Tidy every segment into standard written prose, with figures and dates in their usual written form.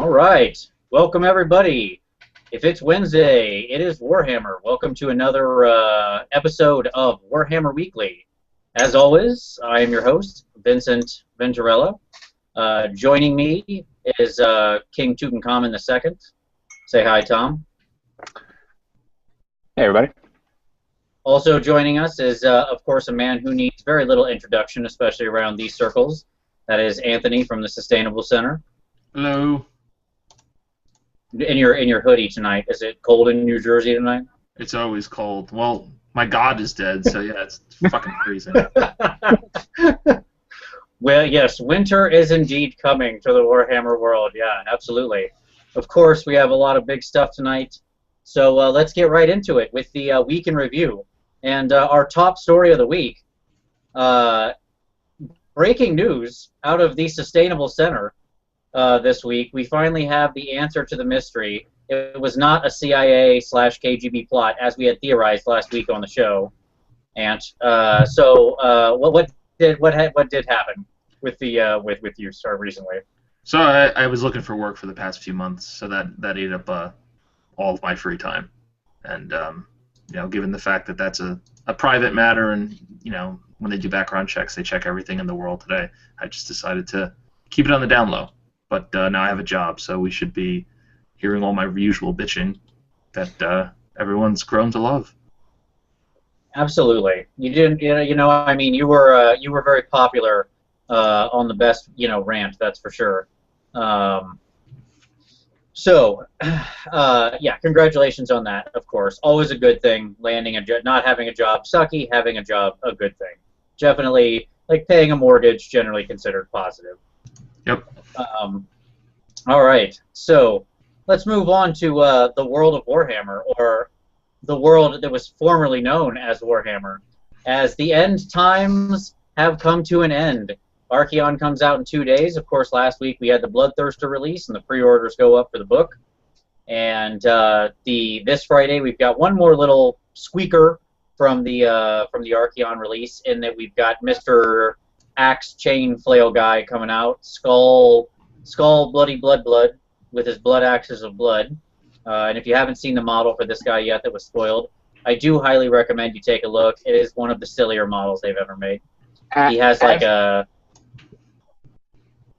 All right. Welcome, everybody. If it's Wednesday, it is Warhammer. Welcome to another episode of Warhammer Weekly. As always, I am your host, Vincent Venturella. Joining me is King Tutankhamun II. Say hi, Tom. Hey, everybody. Also joining us is, of course, a man who needs very little introduction, especially around these circles. That is Anthony from the Sustainable Center. Hello. In your hoodie tonight. Is it cold in New Jersey tonight? It's always cold. Well, my god is dead, so yeah, it's fucking freezing. Well, yes, winter is indeed coming to the Warhammer world. Yeah, absolutely. Of course, we have a lot of big stuff tonight. So let's get right into it with the week in review. And our top story of the week, breaking news out of the Sustainable Center this week. We finally have the answer to the mystery. It was not a CIA/KGB plot, as we had theorized last week on the show. And what did happen with the with you, sir, recently? So I was looking for work for the past few months, so that ate up all of my free time. And given the fact that that's a private matter, and when they do background checks, they check everything in the world today, I just decided to keep it on the down low. But now I have a job, so we should be hearing all my usual bitching that everyone's grown to love. Absolutely. You didn't, I mean, you were very popular on the best, rant. That's for sure. Yeah, congratulations on that. Of course, always a good thing. Landing a job, not having a job, sucky. Having a job, a good thing. Definitely, like paying a mortgage, generally considered positive. Yep. All right, so let's move on to the world of Warhammer, or the world that was formerly known as Warhammer, as the end times have come to an end. Archaon comes out in 2 days. Of course, last week we had the Bloodthirster release, and the pre-orders go up for the book. And this Friday we've got one more little squeaker from the Archaon release, in that we've got Mr. Axe Chain Flail guy coming out, Skull Bloody Blood with his blood axes of blood. And if you haven't seen the model for this guy yet that was spoiled, I do highly recommend you take a look. It is one of the sillier models they've ever made. He has like a...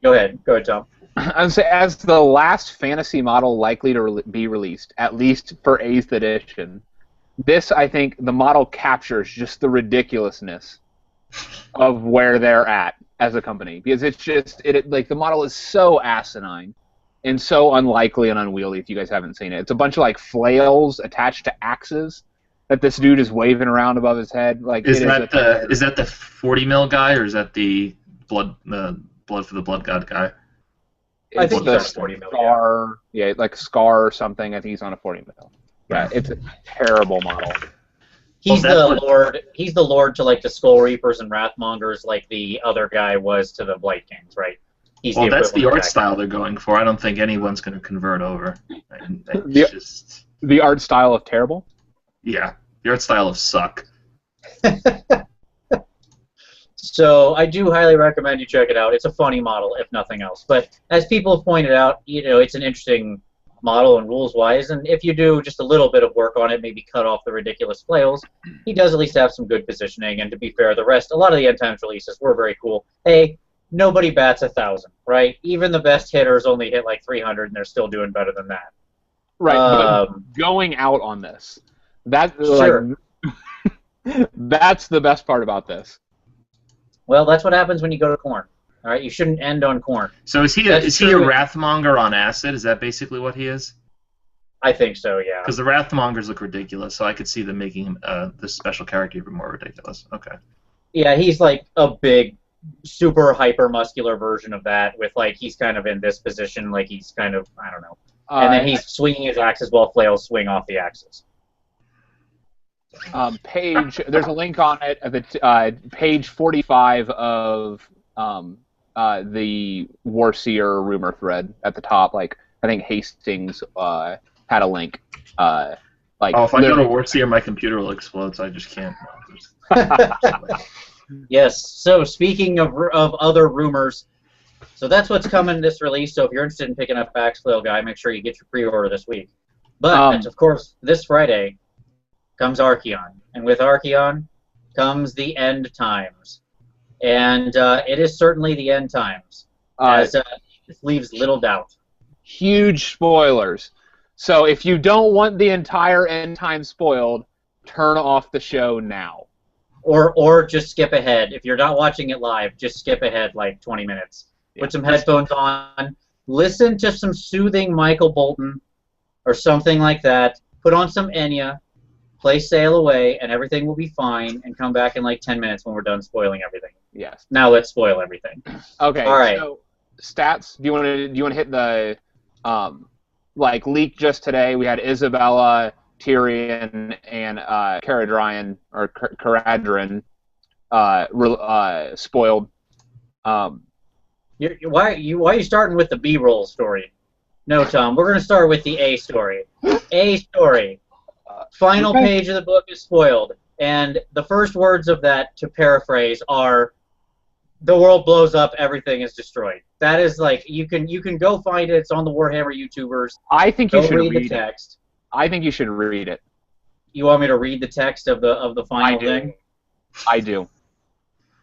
Go ahead, Tom. I would say, as the last fantasy model likely to be released, at least for 8th edition, this, I think, the model captures just the ridiculousness of where they're at as a company, because it's just like the model is so asinine and so unlikely and unwieldy. If you guys haven't seen it, it's a bunch of like flails attached to axes that this dude is waving around above his head. Like, is that the 40 mil guy, or is that the blood for the blood god guy? I think the he's on 40 mil. Scar, yeah, like Scar or something. I think he's on a 40 mil. Yeah, it's a terrible model. He's the lord. He's the lord to like the Skull Reapers and Wrathmongers, like the other guy was to the Blight Kings, right? That's the art style they're going for. I don't think anyone's going to convert over. The art style of terrible? Yeah, the art style of suck. So I do highly recommend you check it out. It's a funny model, if nothing else. But as people have pointed out, it's an interesting model and rules-wise, and if you do just a little bit of work on it, maybe cut off the ridiculous flails, he does at least have some good positioning. And to be fair, the rest, a lot of the End Times releases were very cool. Hey, nobody bats 1,000, right? Even the best hitters only hit like 300, and they're still doing better than that. Right, but going out on this, sure. That's the best part about this. Well, that's what happens when you go to Khorne. All right, you shouldn't end on Khorne. So is he a Wrathmonger on acid? Is that basically what he is? I think so, yeah. Because the Wrathmongers look ridiculous, so I could see them making him this special character even more ridiculous. Okay. Yeah, he's like a big, super hyper muscular version of that. With like he's kind of in this position, like he's kind of I don't know, and then he's swinging his axes while flails swing off the axes. There's a link on it at page 45 of the Warseer rumor thread at the top. Like, I think Hastings had a link. If I go to Warseer, my computer will explode, so I just can't. Yes. So speaking of other rumors, So that's what's coming this release. So if you're interested in picking up Axe Flail Guy, make sure you get your pre-order this week. But of course, this Friday comes Archeon, and with Archeon comes the end times, and it is certainly the end times, as it leaves little doubt. Huge spoilers. So if you don't want the entire end time spoiled, turn off the show now. Or just skip ahead. If you're not watching it live, just skip ahead like 20 minutes. Put some headphones on, listen to some soothing Michael Bolton or something like that. Put on some Enya, play Sail Away, and everything will be fine, and come back in like 10 minutes when we're done spoiling everything. Yes. Now let's spoil everything. Okay. All right. So stats, do you want to hit the leak just today? We had Isabella, Tyrion, and Caradhran spoiled. Why are you starting with the B-roll story? No, Tom, we're going to start with the A story. A story. Final page of the book is spoiled, and the first words of that, to paraphrase, are the world blows up, everything is destroyed. That is like you can go find it. It's on the Warhammer YouTubers. I think you should read the text. I think you should read it. You want me to read the text of the final thing? I do.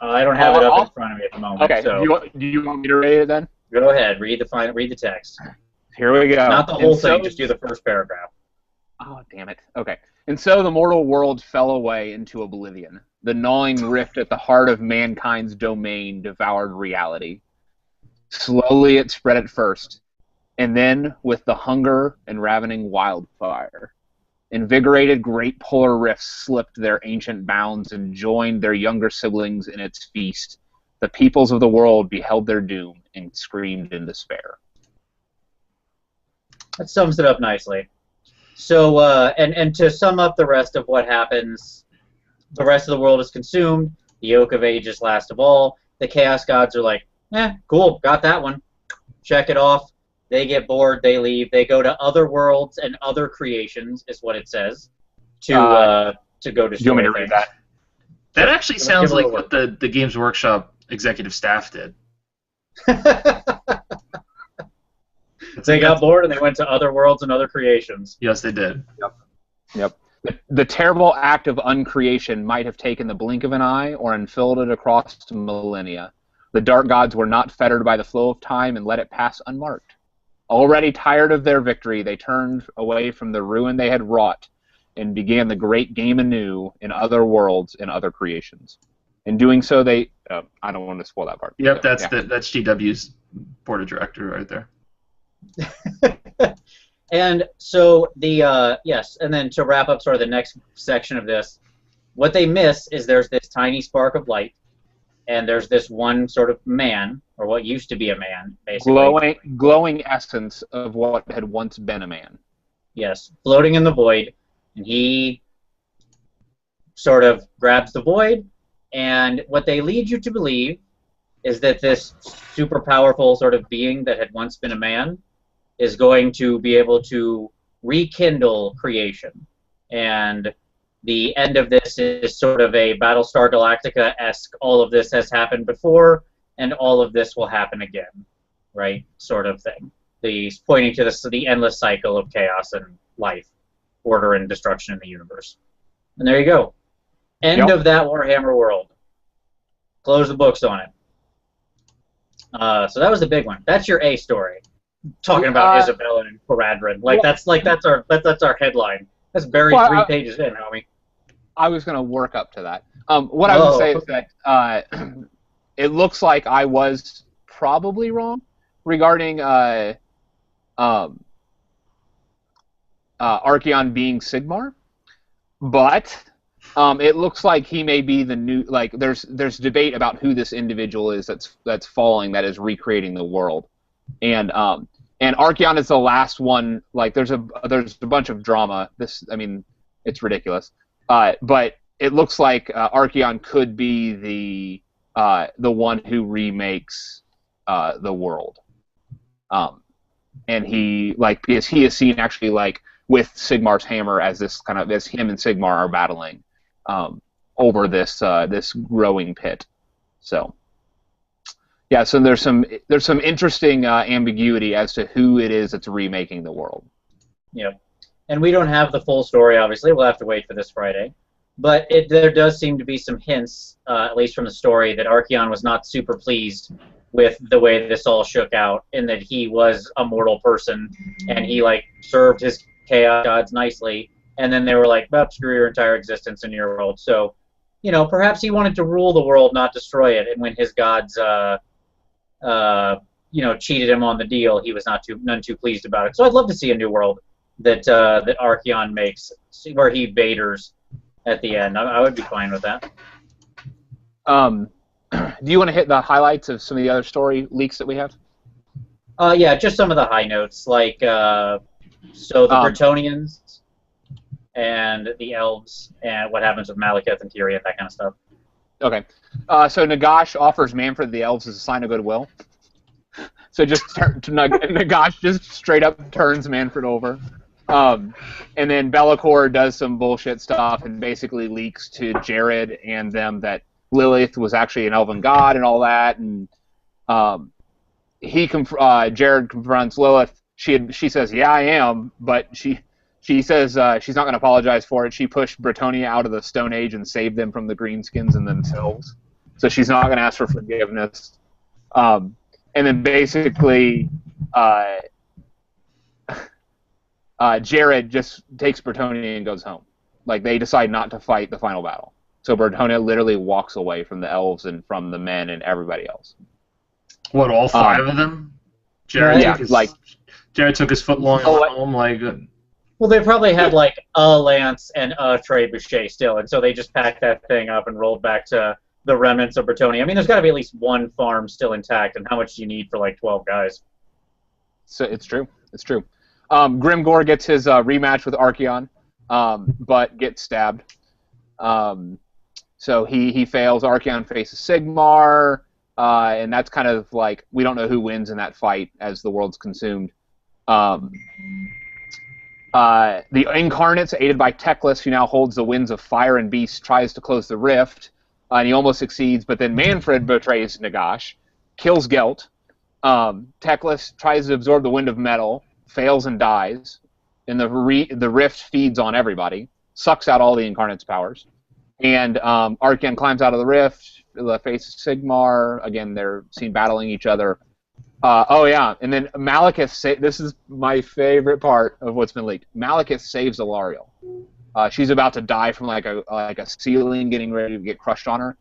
I don't have it up in front of me at the moment. Okay. So Do you want me to read it then? go ahead. Read the text. Here we go. Not the whole thing. Just do the first paragraph. Oh, damn it. Okay. And so the mortal world fell away into oblivion. The gnawing rift at the heart of mankind's domain devoured reality. Slowly it spread at first, and then with the hunger and ravening wildfire. Invigorated great polar rifts slipped their ancient bounds and joined their younger siblings in its feast. The peoples of the world beheld their doom and screamed in despair. That sums it up nicely. So, and to sum up the rest of what happens, the rest of the world is consumed. The Oak of Ages last of all. The Chaos Gods are like, cool, got that one. Check it off. They get bored, they leave. They go to other worlds and other creations, is what it says, to go destroy. Do you want me to read that? That actually sounds like what the Games Workshop executive staff did. They got bored and they went to other worlds and other creations. Yes, they did. Yep. The terrible act of uncreation might have taken the blink of an eye or unfolded across millennia. The dark gods were not fettered by the flow of time and let it pass unmarked. Already tired of their victory, they turned away from the ruin they had wrought and began the great game anew in other worlds and other creations. In doing so, they... I don't want to spoil that part. Yep, that's GW's board of director right there. And so yes, and then to wrap up sort of the next section of this, what they miss is there's this tiny spark of light, and there's this one sort of man, or what used to be a man, basically. Glowing essence of what had once been a man. Yes, floating in the void, and he sort of grabs the void, and what they lead you to believe is that this super powerful sort of being that had once been a man is going to be able to rekindle creation. And the end of this is sort of a Battlestar Galactica-esque, all of this has happened before, and all of this will happen again, right, sort of thing. Pointing to the endless cycle of chaos and life, order and destruction in the universe. And there you go. End of that Warhammer world. Close the books on it. So that was the big one. That's your A story. Talking about Isabella and Caradhran. That's our headline. That's buried 3 pages in, homie. I was going to work up to that. What I would say is that it looks like I was probably wrong regarding Archeon being Sigmar, but it looks like he may be the new. Like there's debate about who this individual is that's falling, that is recreating the world, and Archeon is the last one. Like there's a bunch of drama. It's ridiculous. But it looks like Archeon could be the one who remakes the world, and because he is seen actually with Sigmar's hammer as him and Sigmar are battling over this growing pit. So Yeah, so there's some interesting ambiguity as to who it is that's remaking the world. Yep. And we don't have the full story, obviously. We'll have to wait for this Friday. But there does seem to be some hints, at least from the story, that Archeon was not super pleased with the way this all shook out, and that he was a mortal person, and he like served his chaos gods nicely, and then they were like, well, screw your entire existence in your world. So, perhaps he wanted to rule the world, not destroy it, and when his gods, cheated him on the deal, he was none too pleased about it. So I'd love to see a new world that Archeon makes, where he baiters at the end. I would be fine with that. Do you want to hit the highlights of some of the other story leaks that we have? Yeah, just some of the high notes, like the Bretonnians and the elves, and what happens with Malekith and Tyrion, that kind of stuff. Okay. So Nagash offers Manfred the elves as a sign of goodwill. So Nagash just straight up turns Manfred over. And then Be'lakor does some bullshit stuff and basically leaks to Jared and them that Lilith was actually an elven god and all that. And Jared confronts Lilith. She says, "Yeah, I am," but she says she's not going to apologize for it. She pushed Bretonnia out of the Stone Age and saved them from the Greenskins and themselves. So she's not going to ask for forgiveness. And then basically, Jared just takes Bretonnia and goes home. Like, they decide not to fight the final battle. So Bretonnia literally walks away from the elves and from the men and everybody else. What, all five of them? Jared took his foot long home, like... Well, they probably had, like, a lance and a trebuchet still, and so they just packed that thing up and rolled back to the remnants of Bretonnia. I mean, there's got to be at least one farm still intact, and how much do you need for, like, 12 guys? So it's true. It's true. Grimgor gets his rematch with Archeon, but gets stabbed. So he fails. Archeon faces Sigmar, and that's kind of like, we don't know who wins in that fight as the world's consumed. The Incarnates, aided by Teclis, who now holds the winds of fire and beast, tries to close the rift, and he almost succeeds, but then Manfred betrays Nagash, kills Gelt. Teclis tries to absorb the wind of metal, fails and dies, and the rift feeds on everybody, sucks out all the Incarnate's powers, and Archeon climbs out of the rift, faces Sigmar. Again, they're seen battling each other. And then Malekith, this is my favorite part of what's been leaked. Malekith saves Alariel. She's about to die from like a ceiling getting ready to get crushed on her.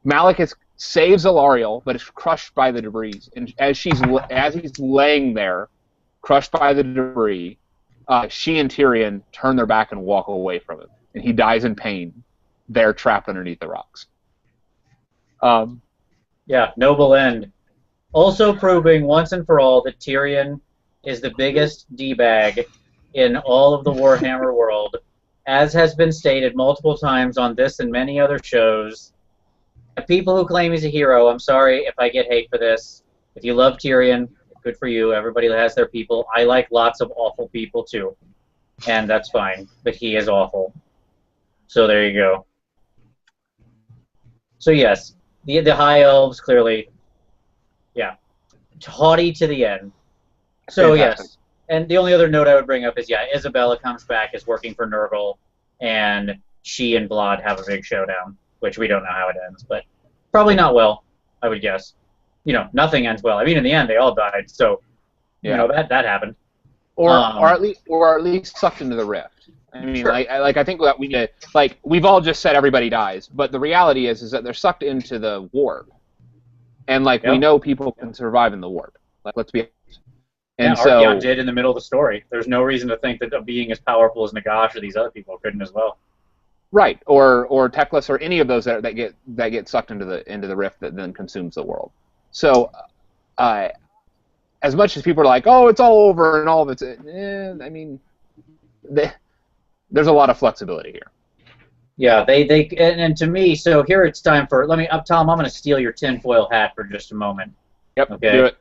Malekith saves Alariel, but is crushed by the debris. And as he's laying there, crushed by the debris, she and Tyrion turn their back and walk away from him. And he dies in pain. They're trapped underneath the rocks. Yeah, noble end. Also proving once and for all that Tyrion is the biggest D-bag in all of the Warhammer world, as has been stated multiple times on this and many other shows. The people who claim he's a hero, I'm sorry if I get hate for this. If you love Tyrion, good for you. Everybody has their people. I like lots of awful people too, and that's fine, but he is awful. So there you go. So yes, the High Elves, clearly, yeah, haughty to the end. So fantastic. Yes, and the only other note I would bring up is, yeah, Isabella comes back, is working for Nurgle, and she and Vlad have a big showdown, which we don't know how it ends, but probably not well, I would guess. Nothing ends well. I mean, in the end, they all died, so, that happened. Or at least sucked into the rift. I mean, sure. I think that we've all just said everybody dies, but the reality is that they're sucked into the warp, and we know people can survive in the warp. Let's be honest. And so Archeon did in the middle of the story. There's no reason to think that a being as powerful as Nagash or these other people couldn't as well. Right, or Teclis, or any of those that get sucked into the rift that then consumes the world. So, as much as people are like, "Oh, it's all over," and all of it's, I mean, there's a lot of flexibility here. Yeah, and to me, so here it's time for, Tom, I'm going to steal your tinfoil hat for just a moment. Yep, okay? Do it.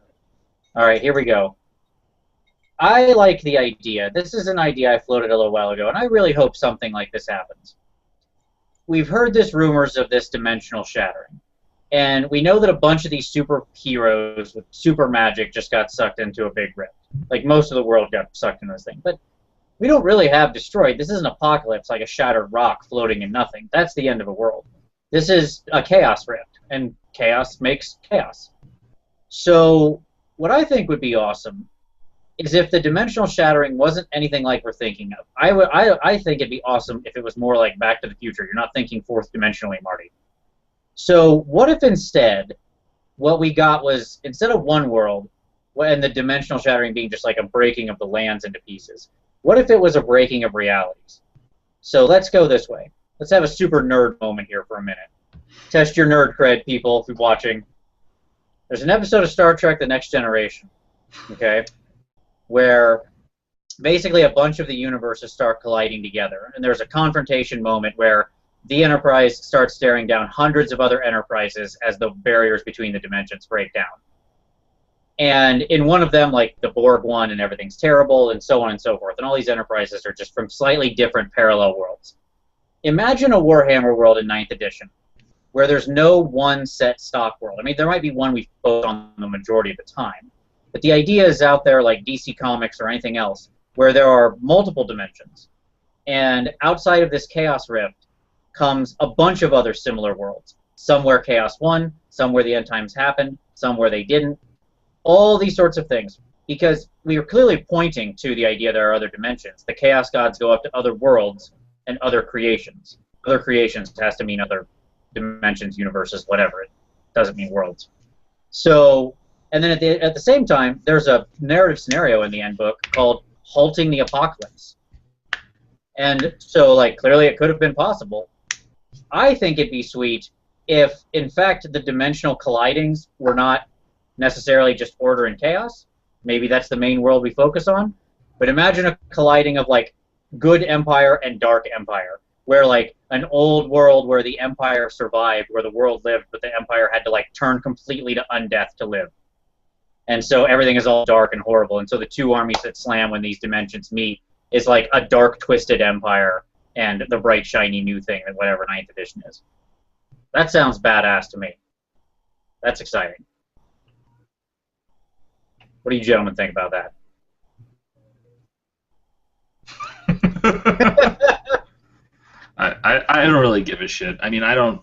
All right, here we go. I like the idea. This is an idea I floated a little while ago, and I really hope something like this happens. We've heard rumors of this dimensional shattering, And we know that a bunch of these superheroes with super magic just got sucked into a big rift. Like, most of the world got sucked into this thing. But we don't really have destroyed. This isn't apocalypse like a shattered rock floating in nothing. That's the end of a world. This is a chaos rift, and chaos makes chaos. So what I think would be awesome is if the dimensional shattering wasn't anything like we're thinking of. I think it'd be awesome if it was more like Back to the Future. You're not thinking fourth dimensionally, Marty. So what if instead what we got was, instead of one world, and the dimensional shattering being just like a breaking of the lands into pieces, what if it was a breaking of realities? So let's go this way. Let's have a super nerd moment here for a minute. Test your nerd cred, people, if you're watching. There's an episode of Star Trek The Next Generation, okay, where basically a bunch of the universes start colliding together, and there's a confrontation moment where the Enterprise starts staring down hundreds of other Enterprises as the barriers between the dimensions break down. And in one of them, like the Borg one, and everything's terrible, and so on and so forth, and all these Enterprises are just from slightly different parallel worlds. Imagine a Warhammer world in 9th edition, where there's no one set stock world. I mean, there might be one we focus on the majority of the time, but the idea is out there, like DC Comics or anything else, where there are multiple dimensions. And outside of this Chaos Rift comes a bunch of other similar worlds. Some where Chaos won, some where the end times happened, some where they didn't. All these sorts of things. Because we are clearly pointing to the idea there are other dimensions. The Chaos Gods go up to other worlds and other creations. Other creations has to mean other dimensions, universes, whatever. It doesn't mean worlds. So, and then at the same time, there's a narrative scenario in the end book called Halting the Apocalypse. And so, like, clearly it could have been possible. I think it'd be sweet if, in fact, the dimensional collidings were not necessarily just order and chaos. Maybe that's the main world we focus on. But imagine a colliding of, like, good empire and dark empire, where, like, an old world where the empire survived, where the world lived, but the empire had to, like, turn completely to undeath to live. And so everything is all dark and horrible. And so the two armies that slam when these dimensions meet is like a dark, twisted empire and the bright, shiny new thing that whatever 9th edition is. That sounds badass to me. That's exciting. What do you gentlemen think about that? I don't really give a shit. I mean, I don't...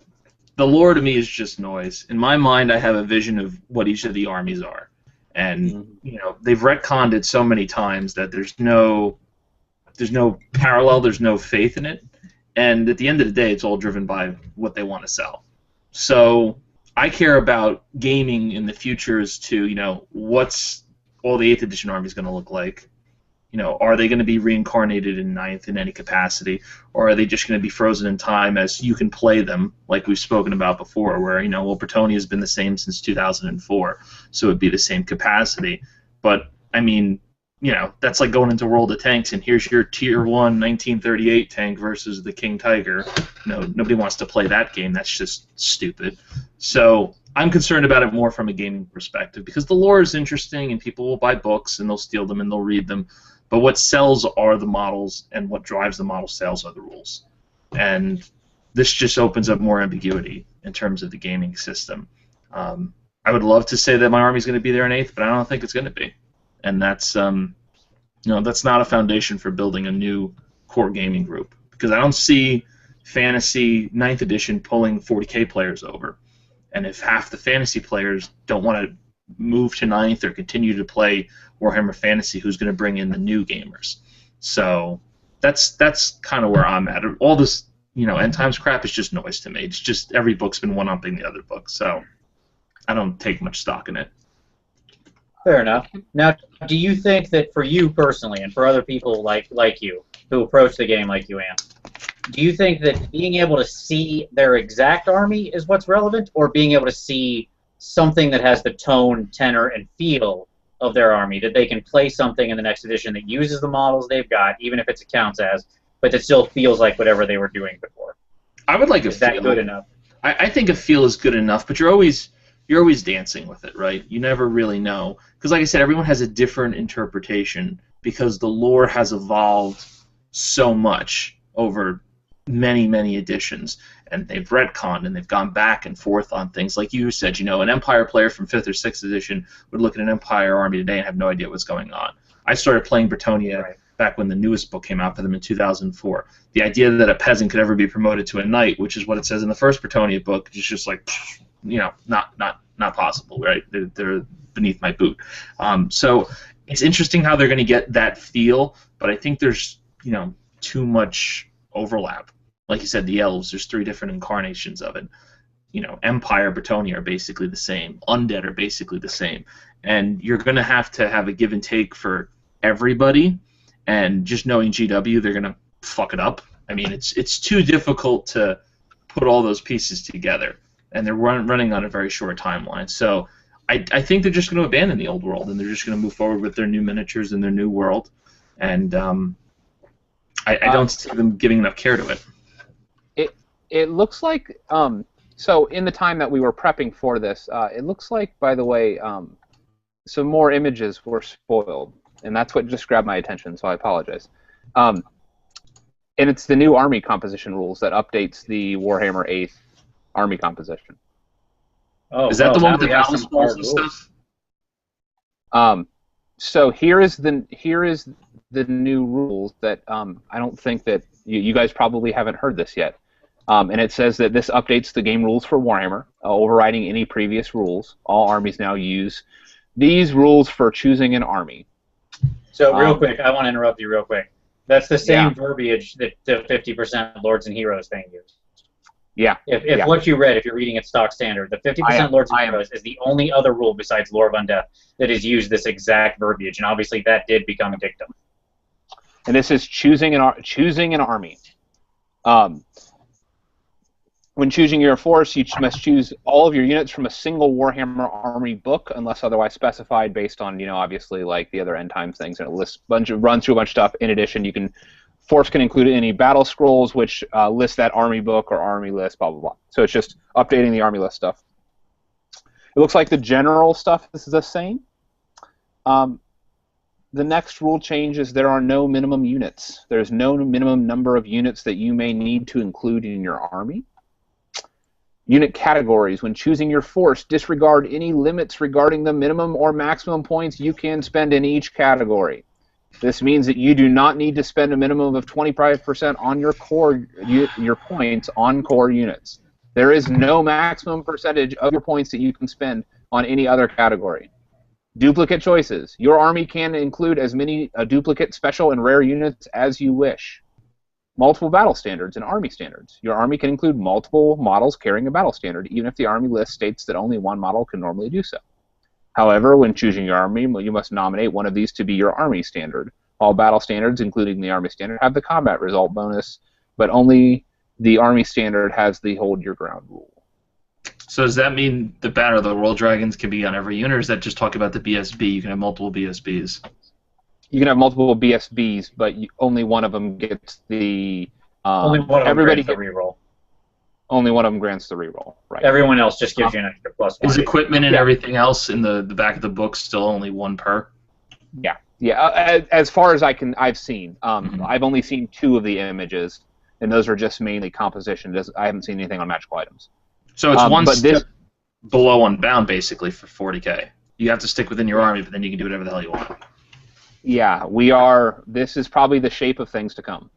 The lore to me is just noise. In my mind, I have a vision of what each of the armies are. And, you know, they've retconned it so many times that there's no parallel, there's no faith in it. And at the end of the day, it's all driven by what they want to sell. So I care about gaming in the future as to, you know, what's all the 8th edition armies going to look like. You know, are they going to be reincarnated in 9th in any capacity, or are they just going to be frozen in time as you can play them, like we've spoken about before, where, you know, well, Bretonnia has been the same since 2004, so it would be the same capacity. But, I mean, you know, that's like going into World of Tanks, and here's your Tier 1 1938 tank versus the King Tiger. No, nobody wants to play that game. That's just stupid. So I'm concerned about it more from a gaming perspective, because the lore is interesting, and people will buy books, and they'll steal them, and they'll read them. But what sells are the models, and what drives the model sales are the rules. And this just opens up more ambiguity in terms of the gaming system. I would love to say that my army's going to be there in 8th, but I don't think it's going to be. And that's, you know, that's not a foundation for building a new core gaming group, because I don't see Fantasy 9th edition pulling 40K players over. And if half the Fantasy players don't want to move to 9th or continue to play Warhammer Fantasy, who's going to bring in the new gamers? So that's kind of where I'm at. All this, you know, end times crap is just noise to me. It's just every book's been one-upping the other book, so I don't take much stock in it. Fair enough. Now, do you think that for you personally, and for other people like you, who approach the game like you, Ann, do you think that being able to see their exact army is what's relevant, or being able to see something that has the tone, tenor, and feel of their army, that they can play something in the next edition that uses the models they've got, even if it counts as, but that still feels like whatever they were doing before? I would like a feel. Is that good enough? I think a feel is good enough, but you're always dancing with it, right? You never really know, because like I said, everyone has a different interpretation, because the lore has evolved so much over many editions, and they've retconned and they've gone back and forth on things. Like you said, an Empire player from 5th or 6th edition would look at an Empire army today and have no idea what's going on. I started playing Bretonnia back when the newest book came out for them in 2004. The idea that a peasant could ever be promoted to a knight, which is what it says in the first Bretonnia book, is just like, not possible, right? They're beneath my boot. So it's interesting how they're going to get that feel, but I think there's too much overlap. Like you said, the elves, there's 3 different incarnations of it. Empire, Bretonnia are basically the same. Undead are basically the same. And you're going to have a give and take for everybody, and just knowing GW, they're going to fuck it up. I mean, it's too difficult to put all those pieces together, and they're running on a very short timeline. So I think they're just going to abandon the old world, and they're just going to move forward with their new miniatures and their new world. And I don't see them giving enough care to it. It looks like so in the time that we were prepping for this, it looks like, by the way, some more images were spoiled, and that's what just grabbed my attention. So I apologize. And it's the new army composition rules that updates the Warhammer 8th army composition. Oh, is that the one with the battle scrolls and stuff? So here is the new rules that I don't think that you guys probably haven't heard this yet. And it says that this updates the game rules for Warhammer, overriding any previous rules. All armies now use these rules for choosing an army. So real quick, I want to interrupt you real quick. That's the same verbiage that the 50% Lords and Heroes thing used. Yeah. If what you read, if you're reading it stock standard, the 50% Lords and Heroes is the only other rule besides Lore of Undeath that has used this exact verbiage, and obviously that did become a dictum. And this is choosing an army. When choosing your force, you must choose all of your units from a single Warhammer army book, unless otherwise specified, based on obviously like the other end times things, and it runs through a bunch of stuff. In addition, force can include any battle scrolls which list that army book or army list, blah blah blah. So it's just updating the army list stuff. It looks like the general stuff is the same. The next rule change is there are no minimum units. There's no minimum number of units that you may need to include in your army. Unit categories. When choosing your force, disregard any limits regarding the minimum or maximum points you can spend in each category. This means that you do not need to spend a minimum of 25% on your points on core units. There is no maximum percentage of your points that you can spend on any other category. Duplicate choices. Your army can include as many duplicate, special, and rare units as you wish. Multiple battle standards and army standards. Your army can include multiple models carrying a battle standard, even if the army list states that only one model can normally do so. However, when choosing your army, you must nominate one of these to be your army standard. All battle standards, including the army standard, have the combat result bonus, but only the army standard has the hold your ground rule. So does that mean the Banner of the World Dragons can be on every unit, or is that just talk about the BSB? You can have multiple BSBs. You can have multiple BSBs, but only one of them gets the. Only one of them grants the reroll. Only one of them grants the reroll, right? Everyone else just gives you an extra +1. Is equipment and everything else in the back of the book still only 1 per? Yeah. As far as I've seen, I've only seen 2 of the images, and those are just mainly composition. I haven't seen anything on magical items. So it's one step below Unbound, basically, for 40k. You have to stick within your army, but then you can do whatever the hell you want. Yeah, we are. This is probably the shape of things to come.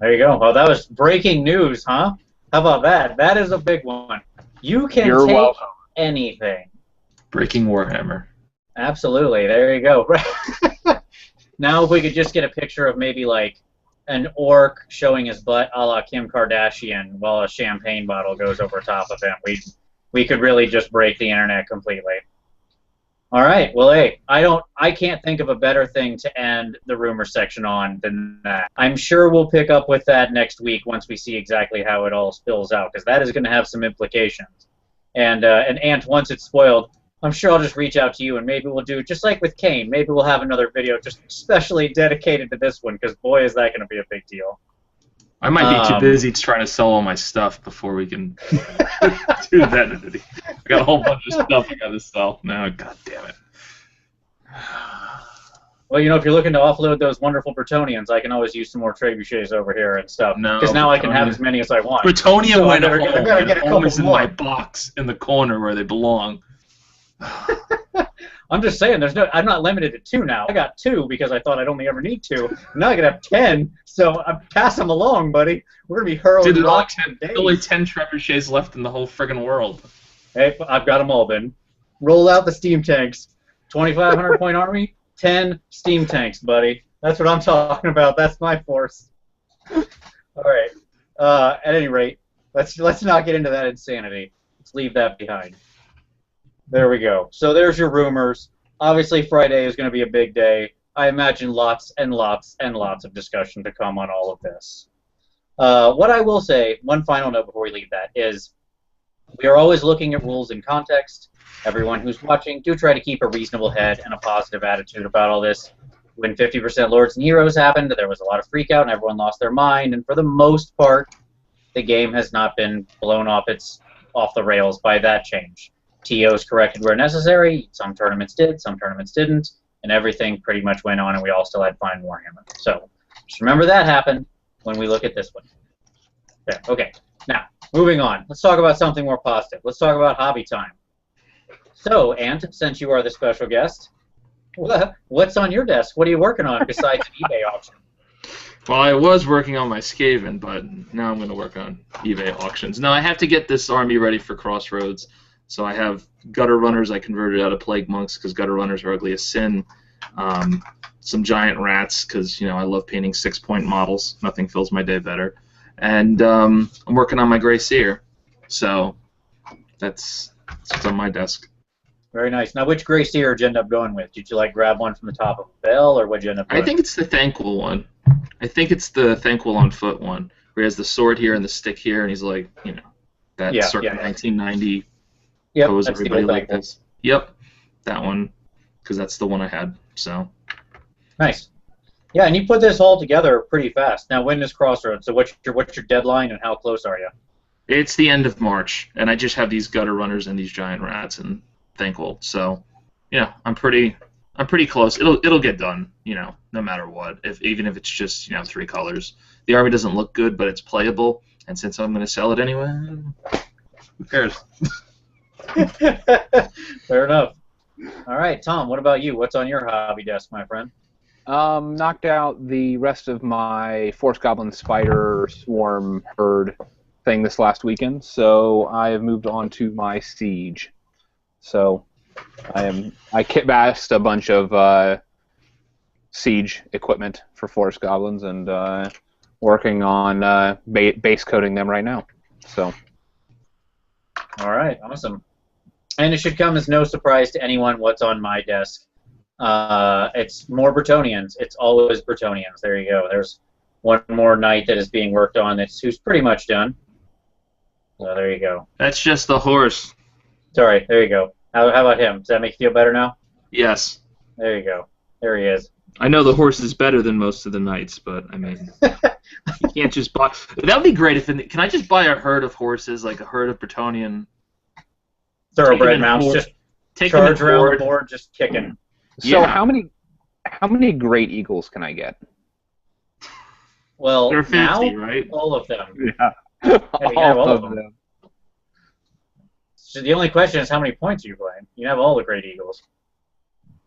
There you go. Well, that was breaking news, huh? How about that? That is a big one. You can take anything. Breaking Warhammer. Absolutely. There you go. Now, if we could just get a picture of maybe like an orc showing his butt, a la Kim Kardashian, while a champagne bottle goes over top of him, we could really just break the internet completely. All right. Well, hey, I can't think of a better thing to end the rumor section on than that. I'm sure we'll pick up with that next week once we see exactly how it all spills out, because that is going to have some implications. And Ant, once it's spoiled, I'm sure I'll just reach out to you, and maybe we'll do, just like with Kane, maybe we'll have another video just specially dedicated to this one, because boy, is that going to be a big deal. I might be too busy trying to sell all my stuff before we can do that. I got a whole bunch of stuff I got to sell now. God damn it. Well, you know, if you're looking to offload those wonderful Bretonians, I can always use some more trebuchets over here and stuff. No, because now I can have as many as I want. Bretonian So I went better home. get- I better get a couple Always in more. my box in the corner where they belong. I'm just saying, I'm not limited to 2 now. I got 2 because I thought I'd only ever need 2. Now I can have 10, so pass them along, buddy. We're gonna be hurling Dude, rocks for there's only days. 10 trebuchets left in the whole friggin' world. Hey, I've got them all, Ben. Roll out the steam tanks. 2,500 point army, 10 steam tanks, buddy. That's what I'm talking about. That's my force. All right. At any rate, let's not get into that insanity. Let's leave that behind. There we go. So there's your rumors. Obviously, Friday is going to be a big day. I imagine lots and lots and lots of discussion to come on all of this. What I will say, one final note before we leave that, is we are always looking at rules in context. Everyone who's watching, do try to keep a reasonable head and a positive attitude about all this. When 50% Lords and Heroes happened, there was a lot of freak out and everyone lost their mind, and for the most part, the game has not been blown off the rails by that change. TOs corrected where necessary. Some tournaments did, some tournaments didn't, and everything pretty much went on, and we all still had fun in Warhammer. So just remember that happened when we look at this one. There. Okay. Now, moving on. Let's talk about something more positive. Let's talk about hobby time. So, Ant, since you are the special guest, what's on your desk? What are you working on besides an eBay auction? Well, I was working on my Skaven, but now I'm going to work on eBay auctions. Now, I have to get this army ready for Crossroads. So I have gutter runners I converted out of plague monks because gutter runners are ugly as sin. Some giant rats because I love painting 6-point models. Nothing fills my day better. And I'm working on my Grey Seer. So that's what's on my desk. Very nice. Now, which Grey Seer did you end up going with? Did you grab one from the top of a bell, or what'd you end up doing? I think it's the Thanquil one. I think it's the Thanquil on foot one, where he has the sword here and the stick here, and he's like, that circa 1990 pose everybody like this. Yep, that one, because that's the one I had. So nice. Yeah, and you put this all together pretty fast. Now, when is Crossroads? So what's your deadline, and how close are you? It's the end of March, and I just have these gutter runners and these giant rats and Thanquil. So, I'm pretty close. It'll get done, no matter what. Even if it's just 3 colors. The army doesn't look good, but it's playable. And since I'm going to sell it anyway, who cares? Fair enough. All right, Tom. What about you? What's on your hobby desk, my friend? Knocked out the rest of my Force Goblin Spider Swarm Herd thing this last weekend, so I have moved on to my Siege. So I kit-bashed a bunch of Siege equipment for Force Goblins and working on base coating them right now. So. All right, awesome. And it should come as no surprise to anyone what's on my desk. It's more Bretonians. It's always Bretonians. There you go. There's one more knight that is being worked on who's pretty much done. So there you go. That's just the horse. Sorry, there you go. How about him? Does that make you feel better now? Yes. There you go. There he is. I know the horse is better than most of the knights, but I mean, you can't just buy. That would be great if. Can I just buy a herd of horses, like a herd of Bretonian thoroughbred mounts, just charge around the board, just kicking. So how many Great Eagles can I get? Well, they're 50, now, right? all of them. Yeah. All of them. So the only question is how many points are you playing? You have all the Great Eagles.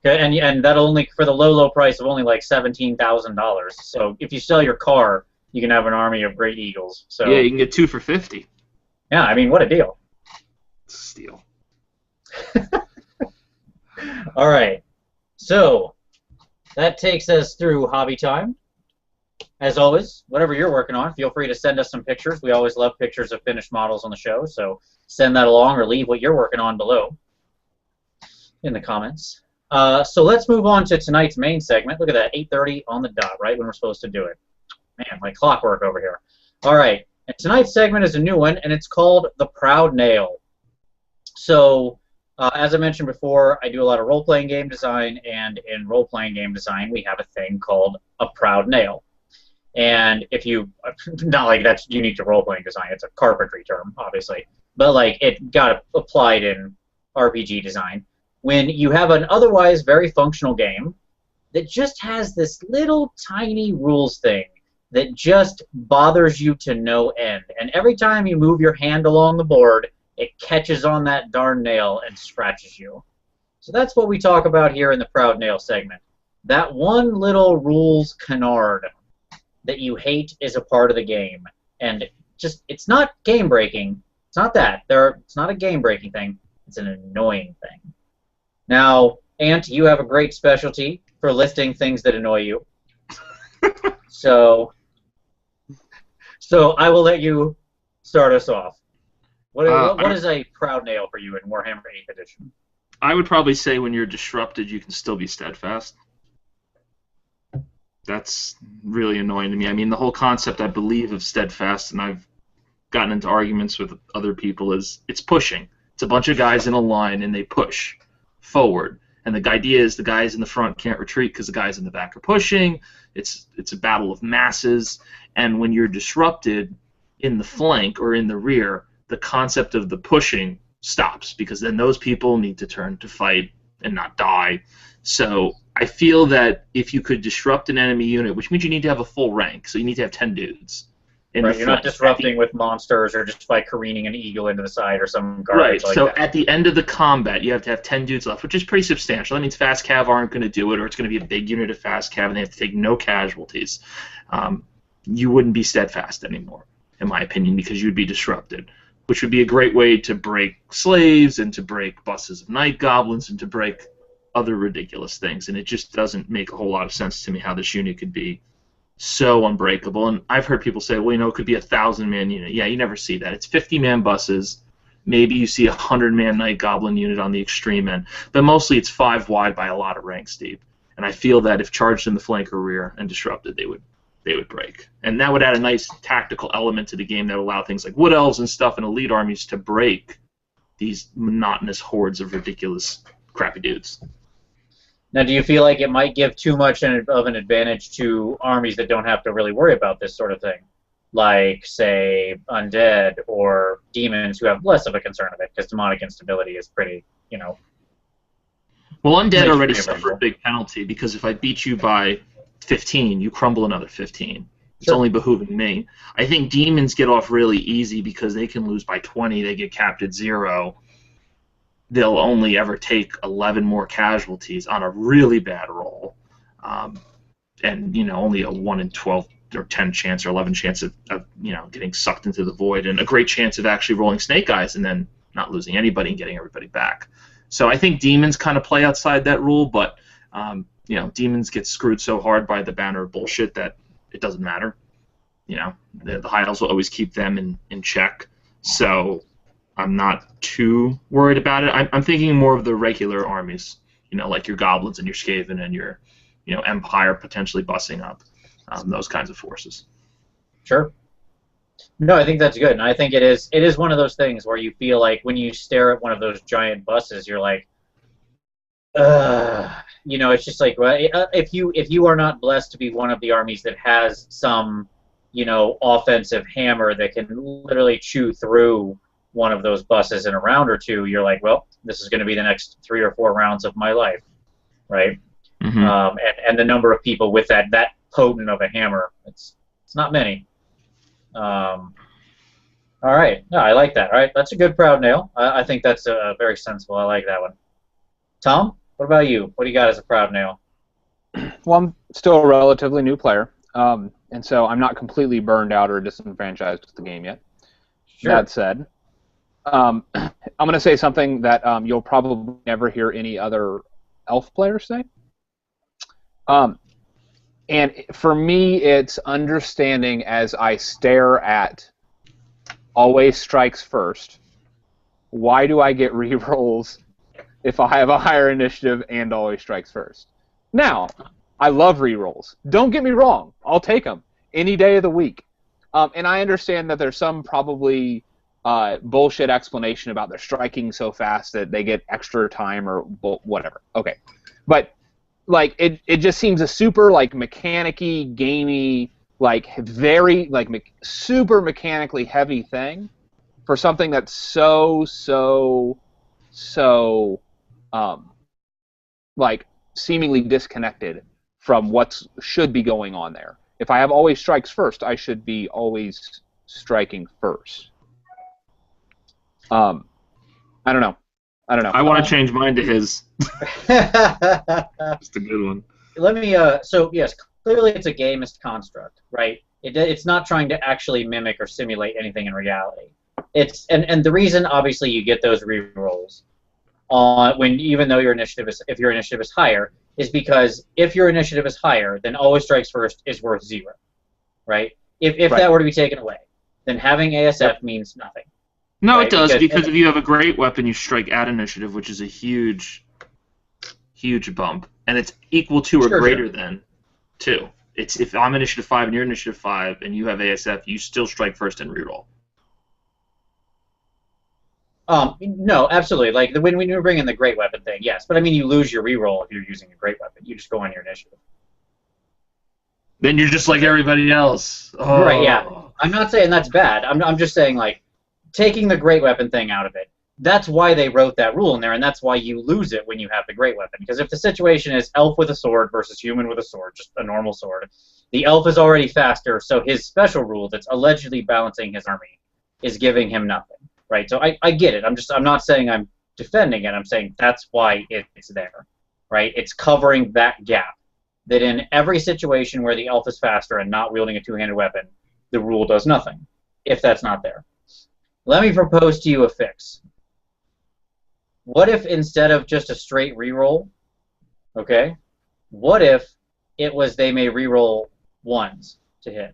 Okay, and that'll only for the low price of only like $17,000. So if you sell your car, you can have an army of Great Eagles. So yeah, you can get 2 for 50. Yeah, I mean, what a deal. Steal. All right. So that takes us through hobby time. As always, whatever you're working on, feel free to send us some pictures. We always love pictures of finished models on the show, so send that along or leave what you're working on below in the comments. So let's move on to tonight's main segment. Look at that, 8:30 on the dot, right when we're supposed to do it. Man, like clockwork over here. All right, and tonight's segment is a new one, and it's called The Proud Nail. So, as I mentioned before, I do a lot of role-playing game design, and in role-playing game design, we have a thing called a proud nail. And if you, not like that's unique to role-playing design, it's a carpentry term, obviously, but like it got applied in RPG design. When you have an otherwise very functional game, that just has this little tiny rules thing that just bothers you to no end. And every time you move your hand along the board, it catches on that darn nail and scratches you. So that's what we talk about here in the Proud Nail segment. That one little rules canard that you hate is a part of the game. And just, it's not game-breaking. It's not that. It's not a game-breaking thing. It's an annoying thing. Now, Ant, you have a great specialty for listing things that annoy you. So I will let you start us off. What is a proud nail for you in Warhammer 8th Edition? I would probably say when you're disrupted, you can still be steadfast. That's really annoying to me. I mean, the whole concept, I believe, of steadfast, and I've gotten into arguments with other people, is it's pushing. It's a bunch of guys in a line, and they push forward. And the idea is the guys in the front can't retreat because the guys in the back are pushing. It's a battle of masses. And when you're disrupted in the flank or in the rear, the concept of the pushing stops, because then those people need to turn to fight and not die. So I feel that if you could disrupt an enemy unit, which means you need to have a full rank, so you need to have 10 dudes. Right, you're not disrupting with monsters or just by careening an eagle into the side or some garbage like that. Right, so at the end of the combat, you have to have 10 dudes left, which is pretty substantial. That means fast cav aren't going to do it, or it's going to be a big unit of fast cav, and they have to take no casualties. You wouldn't be steadfast anymore, in my opinion, because you'd be disrupted, which would be a great way to break slaves and to break buses of night goblins and to break other ridiculous things. And it just doesn't make a whole lot of sense to me how this unit could be so unbreakable. And I've heard people say, well, you know, it could be a 1,000-man unit. Yeah, you never see that. It's 50-man buses. Maybe you see a 100-man night goblin unit on the extreme end. But mostly it's 5 wide by a lot of ranks deep. And I feel that if charged in the flank or rear and disrupted, they would break. And that would add a nice tactical element to the game that would allow things like wood elves and stuff and elite armies to break these monotonous hordes of ridiculous crappy dudes. Now, do you feel like it might give too much of an advantage to armies that don't have to really worry about this sort of thing? Like, say, undead or demons who have less of a concern of it, because demonic instability is pretty, you know... Well, undead already suffer a big penalty, because if I beat you by 15, you crumble another 15. It's only behooving me. I think demons get off really easy because they can lose by 20, they get capped at 0. They'll only ever take 11 more casualties on a really bad roll, and you know, only a 1 in 12 or 10 chance or 11 chance of you know, getting sucked into the void, and a great chance of actually rolling snake eyes and then not losing anybody and getting everybody back. So I think demons kind of play outside that rule, but you know, demons get screwed so hard by the banner of bullshit that it doesn't matter. You know, the high elves will always keep them in check. So I'm not too worried about it. I'm thinking more of the regular armies, you know, like your goblins and your Skaven and your, you know, Empire potentially bussing up, those kinds of forces. Sure. No, I think that's good, and I think it is one of those things where you feel like when you stare at one of those giant buses, you're like, you know, it's just like, well, if you are not blessed to be one of the armies that has some, you know, offensive hammer that can literally chew through one of those buses in a round or two, you're like, well, this is going to be the next 3 or 4 rounds of my life, right? Mm-hmm. And the number of people with that potent of a hammer, it's not many. All right, no, I like that. All right, that's a good proud nail. I think that's very sensible. I like that one. Tom, what about you? What do you got as a proud nail? Well, I'm still a relatively new player, and so I'm not completely burned out or disenfranchised with the game yet. Sure. That said, I'm going to say something that you'll probably never hear any other elf players say. And for me, it's understanding as I stare at always strikes first. Why do I get rerolls if I have a higher initiative and always strikes first? Now, I love rerolls. Don't get me wrong. I'll take them any day of the week. And I understand that there's some probably bullshit explanation about they're striking so fast that they get extra time or whatever. Okay. But like it just seems a super like mechanic-y, gamey, like very like super mechanically heavy thing for something that's so like seemingly disconnected from what should be going on there. If I have always strikes first, I should be always striking first. I don't know. I want to change mine to his. It's a good one. Let me. So yes, clearly it's a gamist construct, right? It's not trying to actually mimic or simulate anything in reality. And the reason obviously you get those rerolls on when even though if your initiative is higher is because if your initiative is higher, then always strikes first is worth 0, right? If Right. that were to be taken away, then having ASF means nothing. No, Right, it does, because if you have a great weapon, you strike at initiative, which is a huge bump, and it's equal to or greater than 2. It's if I'm initiative 5 and you're initiative 5, and you have ASF, you still strike first and reroll. No, absolutely. Like when you bring in the great weapon thing, yes. But I mean, you lose your reroll if you're using a great weapon. You just go on your initiative. Then you're just like everybody else. Oh. Right? Yeah. I'm not saying that's bad. I'm just saying like taking the great weapon thing out of it. That's why they wrote that rule in there, and that's why you lose it when you have the great weapon. Because if the situation is elf with a sword versus human with a sword, just a normal sword, the elf is already faster, so his special rule that's allegedly balancing his army is giving him nothing. Right? So I get it. I'm not saying I'm defending it. I'm saying that's why it's there. Right? It's covering that gap. That in every situation where the elf is faster and not wielding a two-handed weapon, the rule does nothing, if that's not there. Let me propose to you a fix. What if instead of just a straight reroll, okay, what if it was they may reroll 1s to hit?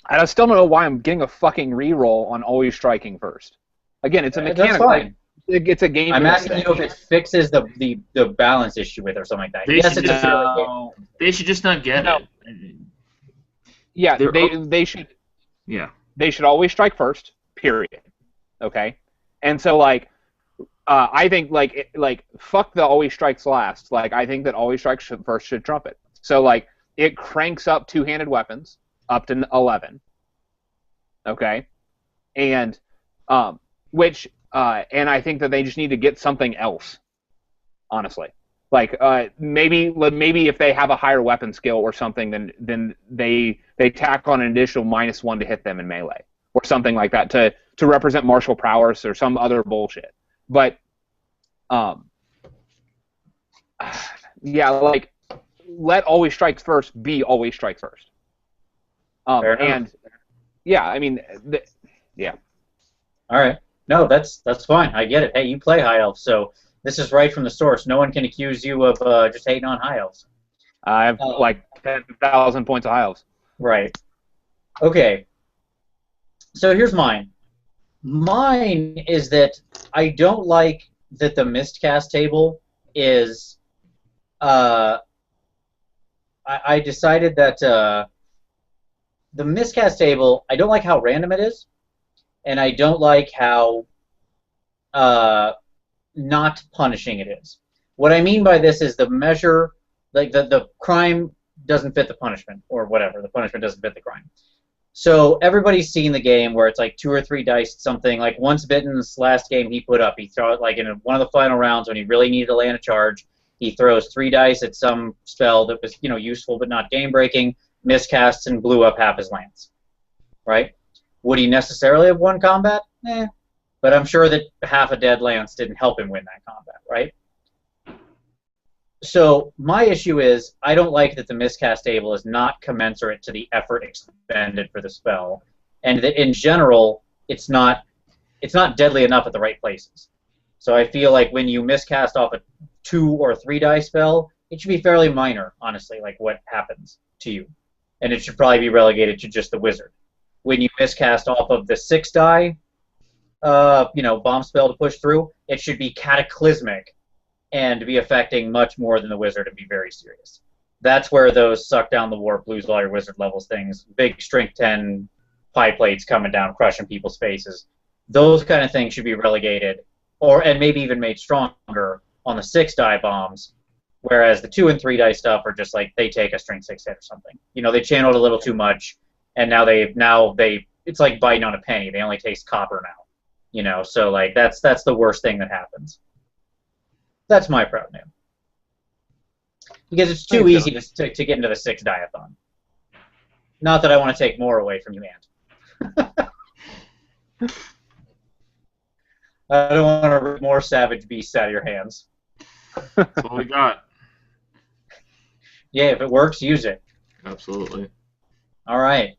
I still don't know why I'm getting a fucking reroll on always striking first. Again, it's a mechanic. That's fine. It's a game. I'm asking you if it fixes the balance issue with it or something like that. They Yes, should it's a just- fairly game. They should just not get No. it. Yeah, They're- they should. Yeah. They should always strike first. Period. Okay. And so like, I think like fuck the always strikes last. Like I think that always strikes first should trump it. So like it cranks up two-handed weapons up to 11. Okay. And which and I think that they just need to get something else. Honestly. Like maybe if they have a higher weapon skill or something, then they tack on an additional -1 to hit them in melee or something like that to represent martial prowess or some other bullshit. But yeah, like let always strikes first be always strikes first. And yeah, I mean, yeah. All right. No, that's fine. I get it. Hey, you play High Elf, so this is right from the source. No one can accuse you of just hating on High Elves. I have like 10,000 points of High Elves. Right. Okay. So here's mine. Mine is that I don't like that the Mistcast table is. I decided that the Mistcast table, I don't like how random it is, and I don't like how not punishing it is. What I mean by this is the measure, like the crime doesn't fit the punishment, or whatever. The punishment doesn't fit the crime. So everybody's seen the game where it's like 2 or 3 dice something. Like Once Bitten's last game he put up, he threw it like in one of the final rounds when he really needed to land a charge. He throws 3 dice at some spell that was useful but not game breaking, miscasts and blew up half his lands. Right? Would he necessarily have won combat? But I'm sure that half a dead lance didn't help him win that combat, right? So my issue is I don't like that the miscast table is not commensurate to the effort expended for the spell, and that in general it's not deadly enough at the right places. So I feel like when you miscast off a 2 or 3 die spell, it should be fairly minor, honestly, like what happens to you, and it should probably be relegated to just the wizard. When you miscast off of the 6 die, bomb spell to push through, it should be cataclysmic and be affecting much more than the wizard and be very serious. That's where those suck down the warp, lose all your wizard levels things, big strength 10 pie plates coming down, crushing people's faces. Those kind of things should be relegated, and maybe even made stronger on the 6 die bombs, whereas the 2 and 3 die stuff are just like they take a strength 6 hit or something. They channeled a little too much, and now they it's like biting on a penny. They only taste copper now. So like that's the worst thing that happens. That's my proud name. Because it's too easy to get into the 6 diathon. Not that I want to take more away from you, Ant. I don't want to rip more savage beasts out of your hands. That's all we got. Yeah, if it works, use it. Absolutely. All right.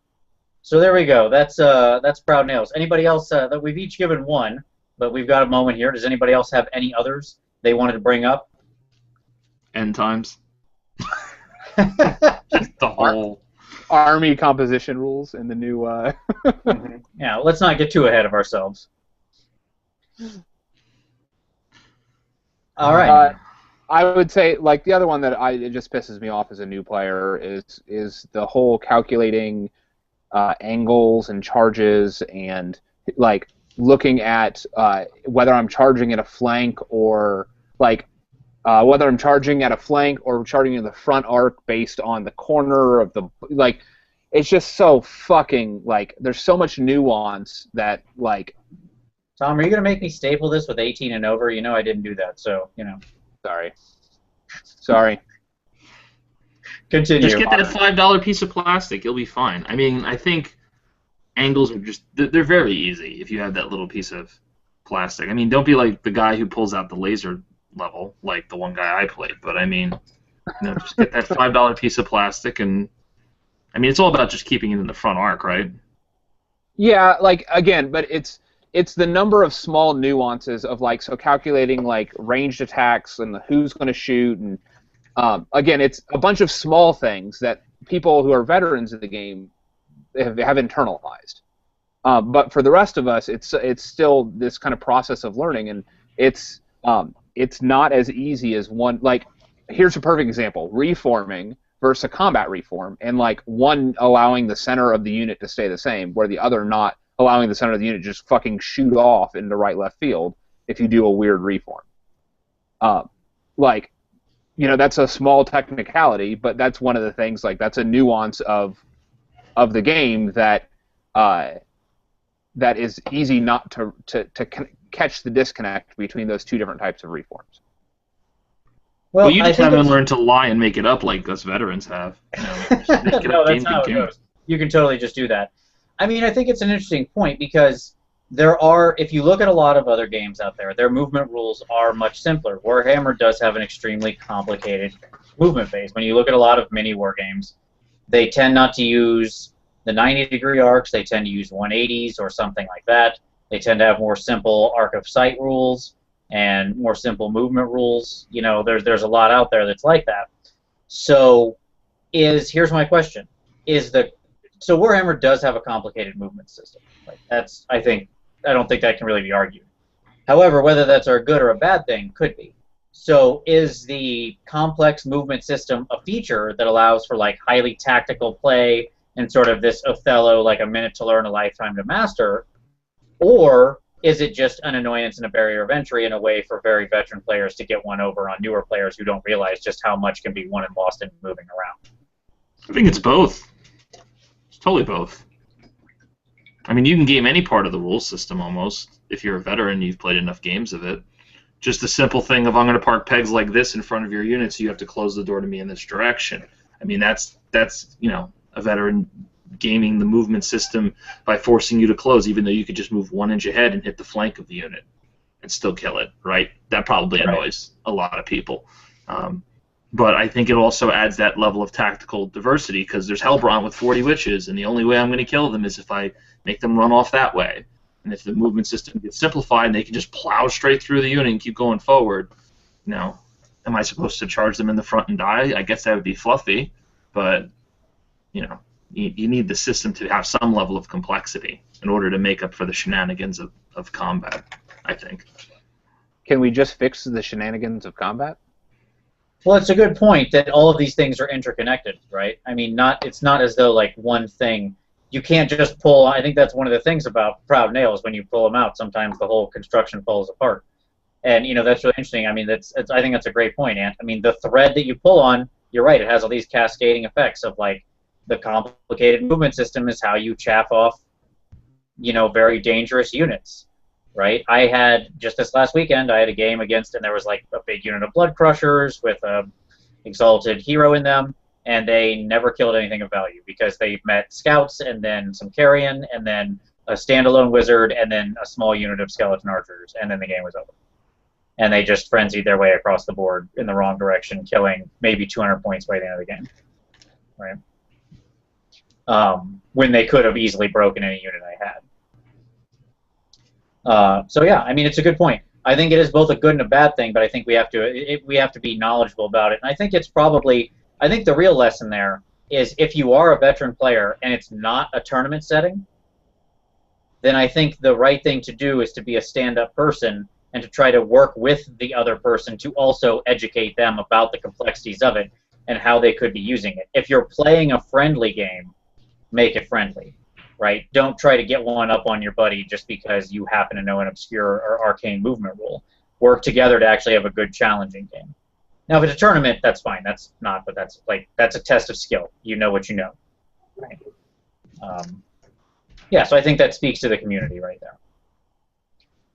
So there we go. That's Proud Nails. Anybody else? That we've each given one, but we've got a moment here. Does anybody else have any others they wanted to bring up? End times. Just the whole army composition rules and the new. Mm-hmm. Yeah, let's not get too ahead of ourselves. All right. I would say, like, the other one that it just pisses me off as a new player is the whole calculating angles and charges and, like, looking at whether I'm charging at a flank or, like, whether I'm charging at a flank or charging in the front arc based on the corner of the, like, it's just so fucking, like, there's so much nuance that, like. Tom, are you going to make me staple this with 18 and over? You know I didn't do that, so, you know. Sorry. Continue. Just get that $5 piece of plastic. You'll be fine. I mean, I think angles are just, they're very easy if you have that little piece of plastic. I mean, don't be like the guy who pulls out the laser level, like the one guy I played. But, I mean, just get that $5 piece of plastic and, I mean, it's all about just keeping it in the front arc, right? Yeah, like, again, but it's the number of small nuances of, like, so calculating, like, ranged attacks and who's going to shoot. And, again, it's a bunch of small things that people who are veterans of the game have internalized. But for the rest of us, it's still this kind of process of learning. And it's not as easy as one, like, here's a perfect example. Reforming versus a combat reform. And, like, one allowing the center of the unit to stay the same, where the other not allowing the center of the unit to just fucking shoot off into right left field if you do a weird reform. Like, you know, that's a small technicality, but that's one of the things, like, that's a nuance of the game that that is easy not to catch the disconnect between those two different types of reforms. Well, you just haven't learned to lie and make it up like us veterans have. You know, no, that's how it goes. You can totally just do that. I mean, I think it's an interesting point because there are, if you look at a lot of other games out there, their movement rules are much simpler. Warhammer does have an extremely complicated movement base. When you look at a lot of mini war games, they tend not to use the 90-degree arcs. They tend to use 180s or something like that. They tend to have more simple arc of sight rules and more simple movement rules. You know, there's a lot out there that's like that. So here's my question. So Warhammer does have a complicated movement system. Like, I don't think that can really be argued. However, whether that's a good or a bad thing could be. So is the complex movement system a feature that allows for, like, highly tactical play and sort of this Othello, like, a minute to learn, a lifetime to master, or is it just an annoyance and a barrier of entry and a way for very veteran players to get one over on newer players who don't realize just how much can be won and lost in moving around? I think it's both. Totally both. I mean, you can game any part of the rules system almost if you're a veteran and you've played enough games of it. Just the simple thing of I'm going to park pegs like this in front of your unit, so you have to close the door to me in this direction. I mean, that's you know, a veteran gaming the movement system by forcing you to close, even though you could just move 1 inch ahead and hit the flank of the unit and still kill it, right? That probably annoys a lot of people. But I think it also adds that level of tactical diversity because there's Hellbrant with 40 witches, and the only way I'm going to kill them is if I make them run off that way. And if the movement system gets simplified and they can just plow straight through the unit and keep going forward, you know, am I supposed to charge them in the front and die? I guess that would be fluffy, but, you know, you need the system to have some level of complexity in order to make up for the shenanigans of combat, I think. Can we just fix the shenanigans of combat? Well, it's a good point that all of these things are interconnected, right? I mean, it's not as though, like, one thing. You can't just pull. I think that's one of the things about Proud Nails. When you pull them out, sometimes the whole construction falls apart. And, you know, that's really interesting. I mean, I think that's a great point, Ant. I mean, the thread that you pull on, you're right, it has all these cascading effects of, like, the complicated movement system is how you chaff off, you know, very dangerous units. Right, I had just this last weekend. I had a game against, and there was like a big unit of blood crushers with a exalted hero in them, and they never killed anything of value because they met scouts and then some carrion and then a standalone wizard and then a small unit of skeleton archers, and then the game was over. And they just frenzied their way across the board in the wrong direction, killing maybe 200 points by the end of the game. Right? When they could have easily broken any unit I had. So yeah, I mean, it's a good point. I think it is both a good and a bad thing, but I think we have to be knowledgeable about it. And I think it's probably, I think the real lesson there is if you are a veteran player and it's not a tournament setting, then I think the right thing to do is to be a stand-up person and to try to work with the other person to also educate them about the complexities of it and how they could be using it. If you're playing a friendly game, make it friendly, right? Don't try to get one up on your buddy just because you happen to know an obscure or arcane movement rule. Work together to actually have a good, challenging game. Now, if it's a tournament, that's fine. That's not, but that's a test of skill. You know what you know, right? Yeah, so I think that speaks to the community right there.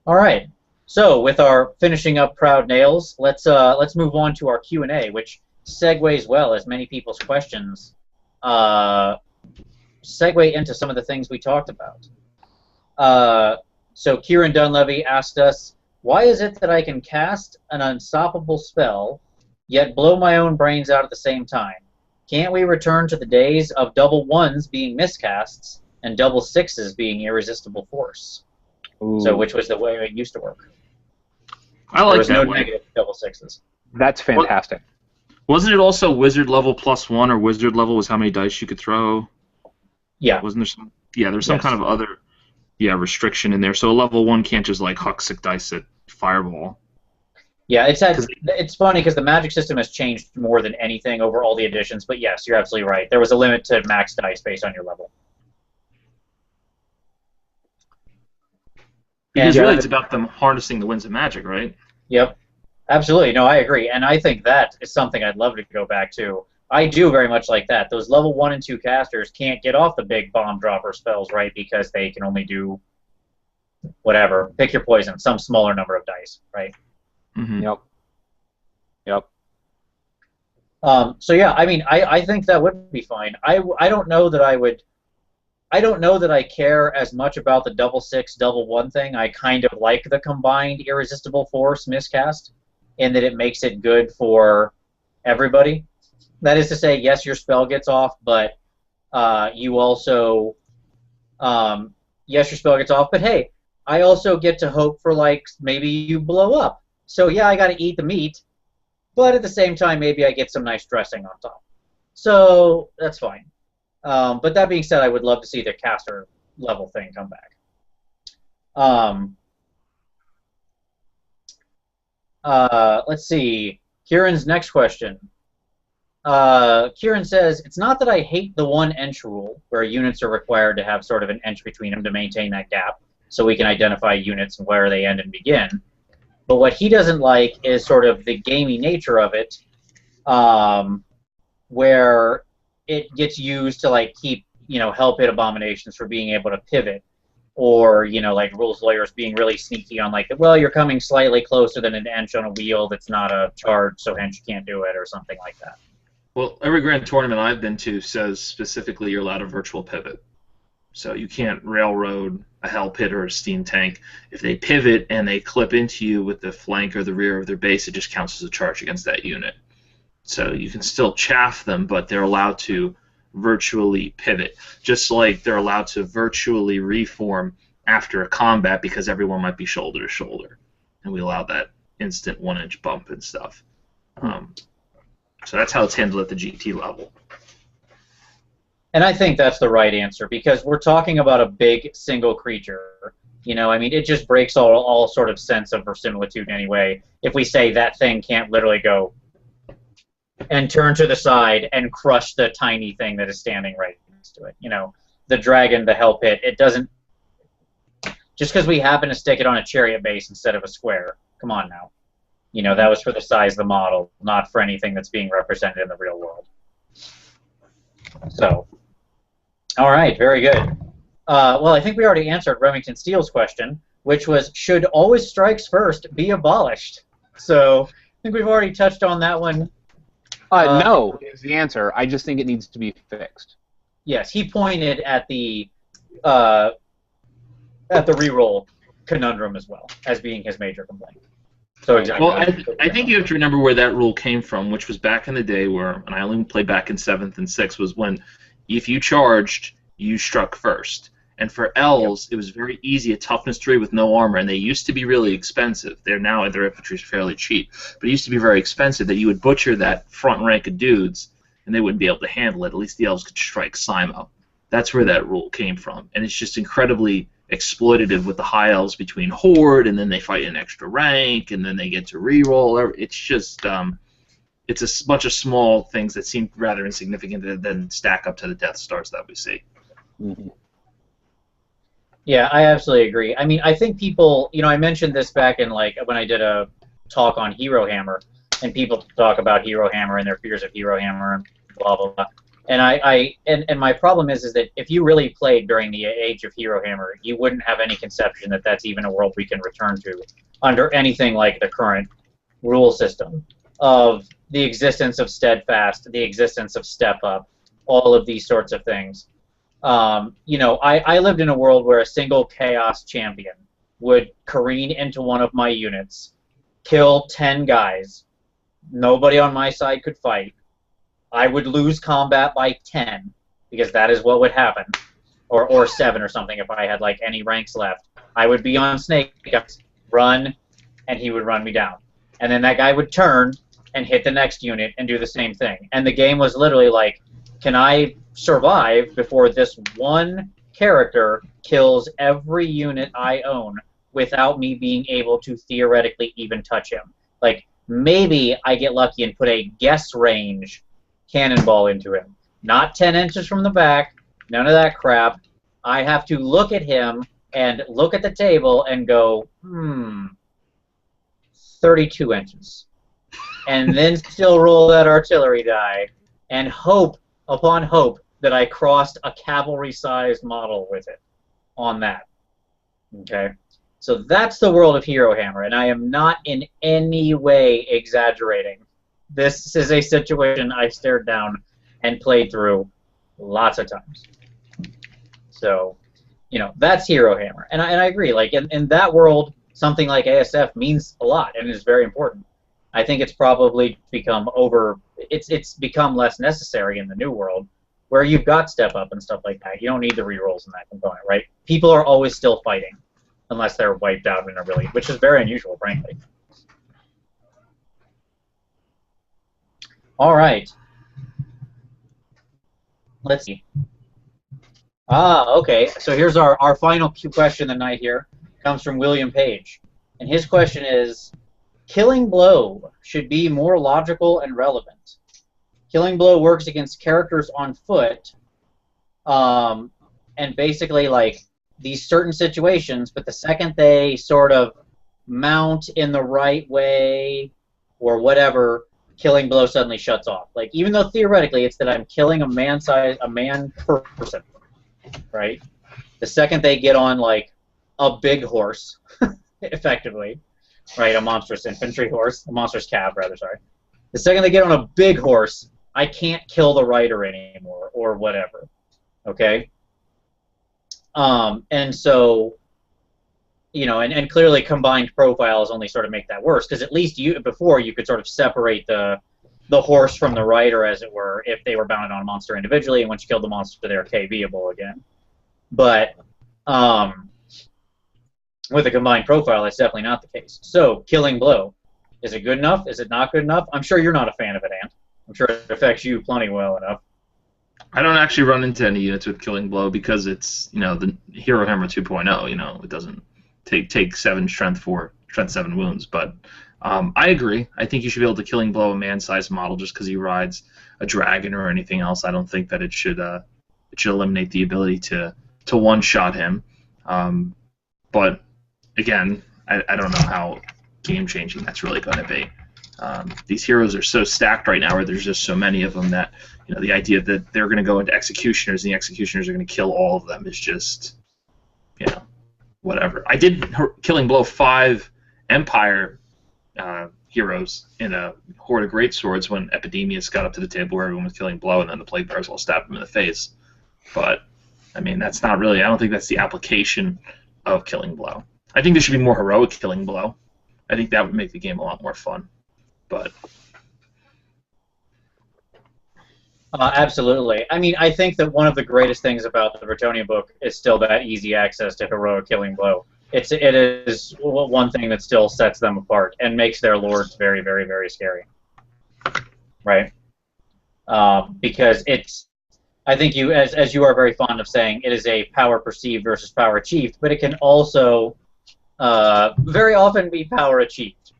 All right. So with our finishing up Proud Nails, let's move on to our Q&A, which segues well as many people's questions segue into some of the things we talked about. So Kieran Dunlevy asked us, why is it that I can cast an unstoppable spell, yet blow my own brains out at the same time? Can't we return to the days of double ones being miscasts and double sixes being irresistible force? Ooh. So which was the way it used to work. I like that there was no way. negative double sixes. That's fantastic. Wasn't it also wizard level +1, or wizard level was how many dice you could throw? Yeah. Wasn't there some? Yeah, there's some kind of other restriction in there. So a level 1 can't just like huck 6 dice at fireball. Yeah, it's funny because the magic system has changed more than anything over all the editions. But yes, you're absolutely right. There was a limit to max dice based on your level. Because really, it's about them harnessing the winds of magic, right? Yep, absolutely. No, I agree, and I think that is something I'd love to go back to. I do very much like that. Those level 1 and 2 casters can't get off the big bomb dropper spells, right? Because they can only do whatever. Pick your poison. Some smaller number of dice, right? Mm-hmm. Yep. So yeah, I mean, I think that would be fine. I don't know that I would. I don't know that I care as much about the double 6, double 1 thing. I kind of like the combined irresistible force miscast in that it makes it good for everybody. That is to say, yes, your spell gets off, but you also, yes, your spell gets off, but hey, I also get to hope for, like, maybe you blow up. So yeah, I got to eat the meat, but at the same time, maybe I get some nice dressing on top. So that's fine. But that being said, I would love to see the caster level thing come back. Let's see. Kieran's next question. Kieran says, it's not that I hate the one ench rule, where units are required to have sort of an ench between them to maintain that gap, so we can identify units and where they end and begin. But what he doesn't like is sort of the gamey nature of it, where it gets used to like keep, hell pit abominations for being able to pivot, or like rules lawyers being really sneaky on like, well, you're coming slightly closer than an ench on a wheel that's not a charge, so hench can't do it, or something like that. Well, every grand tournament I've been to says specifically you're allowed a virtual pivot. So you can't railroad a hell pit or a steam tank. If they pivot and they clip into you with the flank or the rear of their base, it just counts as a charge against that unit. So you can still chaff them, but they're allowed to virtually pivot, just like they're allowed to virtually reform after a combat because everyone might be shoulder to shoulder, and we allow that instant 1-inch bump and stuff. So that's how it's handled at the GT level. And I think that's the right answer, because we're talking about a big single creature. I mean, it just breaks all sort of sense of verisimilitude anyway if we say that thing can't literally go and turn to the side and crush the tiny thing that is standing right next to it. The dragon, the hell pit, it doesn't... Just because we happen to stick it on a chariot base instead of a square. Come on now. That was for the size of the model, not for anything that's being represented in the real world. So, all right, very good. Well, I think we already answered Remington Steele's question, which was, should always strikes first be abolished? So I think we've already touched on that one No is the answer. I just think it needs to be fixed. Yes, he pointed at the reroll conundrum as well as being his major complaint. So exactly. Well, I think you have to remember where that rule came from, which was back in the day where, and I only played back in 7th and 6th, was when if you charged, you struck first. And for elves, it was very easy, a toughness 3 with no armor, and they used to be really expensive. Their infantry is fairly cheap, but it used to be very expensive that you would butcher that front rank of dudes, and they wouldn't be able to handle it. At least the elves could strike Simo. That's where that rule came from, and it's just incredibly exploitative with the high elves between horde, and then they fight an extra rank, and then they get to reroll. It's just it's a bunch of small things that seem rather insignificant that then stack up to the Death Stars that we see. Mm-hmm. Yeah, I absolutely agree. I mean, I think people, I mentioned this back in when I did a talk on Hero Hammer, and people talk about Hero Hammer and their fears of Hero Hammer and blah blah blah. And my problem is that if you really played during the age of Hero Hammer, you wouldn't have any conception that that's even a world we can return to under anything like the current rule system of the existence of Steadfast, the existence of Step Up, all of these sorts of things. I lived in a world where a single Chaos champion would careen into one of my units, kill 10 guys, nobody on my side could fight. I would lose combat by 10, because that is what would happen, or 7 or something if I had any ranks left. I would be on Snake, run, and he would run me down. And then that guy would turn and hit the next unit and do the same thing. And the game was literally can I survive before this one character kills every unit I own without me being able to theoretically even touch him? Maybe I get lucky and put a guess range cannonball into him. Not 10 inches from the back, none of that crap. I have to look at him and look at the table and go, 32 inches. And then still roll that artillery die and hope upon hope that I crossed a cavalry-sized model with it on that. Okay? So that's the world of Hero Hammer, and I am not in any way exaggerating. This is a situation I stared down and played through lots of times. So, that's Hero Hammer. And I agree, in that world, something like ASF means a lot and is very important. I think it's probably become it's become less necessary in the new world, where you've got Step Up and stuff like that. You don't need the rerolls in that component, right? People are always still fighting, unless they're wiped out in a which is very unusual, frankly. All right. Let's see. Okay. So here's our final question of the night here. Comes from William Page. And his question is, Killing Blow should be more logical and relevant. Killing Blow works against characters on foot, and basically these certain situations, but the second they sort of mount in the right way or whatever, Killing Blow suddenly shuts off. Even though theoretically it's that I'm killing a man person, right? The second they get on a big horse, effectively, right, a monstrous infantry horse, a monstrous cav, rather, sorry. The second they get on a big horse, I can't kill the rider anymore, or whatever, okay? And so, and clearly combined profiles only sort of make that worse, because at least before you could sort of separate the horse from the rider, as it were, if they were bound on a monster individually, and once you killed the monster, they're KVable again. But, with a combined profile, that's definitely not the case. So, Killing Blow. Is it good enough? Is it not good enough? I'm sure you're not a fan of it, Ant. I'm sure it affects you plenty well enough. I don't actually run into any units with Killing Blow because it's, the Hero Hammer 2.0, it doesn't take 7 strength 7 wounds. But I agree. I think you should be able to Killing Blow a man-sized model just because he rides a dragon or anything else. I don't think that it should eliminate the ability to one-shot him. But again, I don't know how game-changing that's really going to be. These heroes are so stacked right now, where there's just so many of them that the idea that they're going to go into executioners and the executioners are going to kill all of them is just whatever. I did Killing Blow 5 Empire heroes in a horde of greatswords when Epidemius got up to the table where everyone was killing Blow, and then the Plague Bearers all stabbed him in the face. But I mean, that's not really. I don't think that's the application of Killing Blow. I think there should be more heroic Killing Blow. I think that would make the game a lot more fun. But absolutely. I mean, I think that one of the greatest things about the Bretonnia book is still that easy access to heroic Killing Blow. It is one thing that still sets them apart and makes their lords very, very, very scary. Right? Because it's, I think you, as you are very fond of saying, it is a power perceived versus power achieved, but it can also very often be power achieved.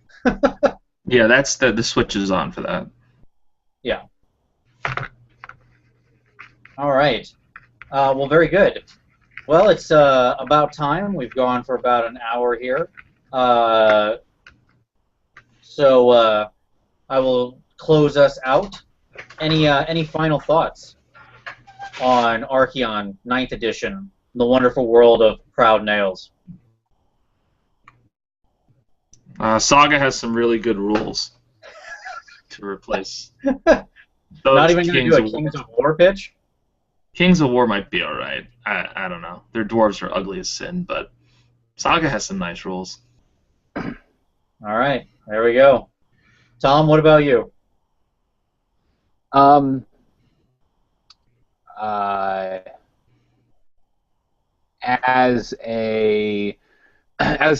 yeah, that's the switch is on for that. Yeah. All right. Well, very good. Well, it's about time. We've gone for about an hour here. So I will close us out. Any final thoughts on Archeon 9th edition, The Wonderful World of Proud Nails? Saga has some really good rules to replace. Not even going to do a Kings of War pitch? Kings of War might be alright. I don't know. Their dwarves are ugly as sin, but Saga has some nice rules. Alright, there we go. Tom, what about you? As